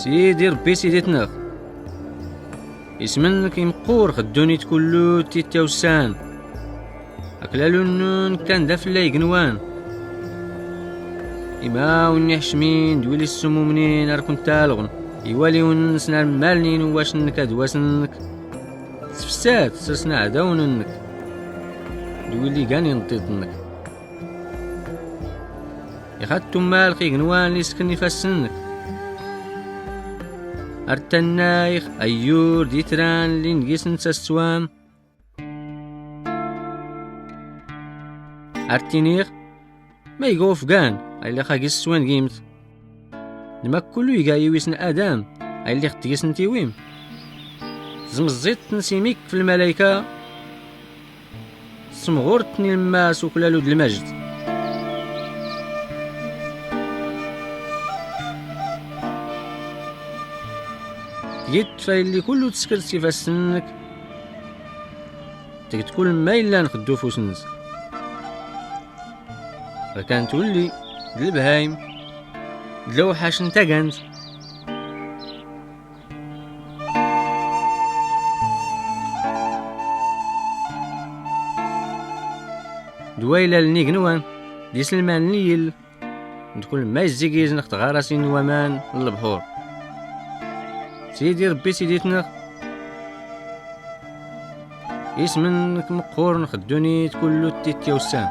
سيدي ربي سيديتنا اسمنك يمقور خدونيت كلو تيتا وسان أكلالو النون كان دا فلا يقنوان إما وني حشمين دويلي السمو منين أركن تالغن يوالي ونسنا المالنين واشنك أدواسنك سفسات سرسنا عداوننك دويلي قاني نطيطنك يخدتو مال قي قنوان لي سكني فاسنك أرتنايخ أيور ديتران لي نقيس نسا السوام أرتينيخ ما يقوف قان أي اللي خاقيس السوان قيمت لما كلو يقايو يسن آدم أي اللي ختيس نتيويم زمزيت نسيميك في الملايكة سمغورتني الماس وكلالو د المجد جيت فايلي كلو تسكرت كيف السنك تقد كل ما إلا نخدو فوسنس فكان تولي البهايم دلو حاش نتاقنت دويلة لنيقنوان دي سلمان نيل ندخل ما يزيقيز نخت غارسي نوامان للبحور سيدي ربي سيديتنا اسمنك مقهور نخدوني كلو تيتيا وسام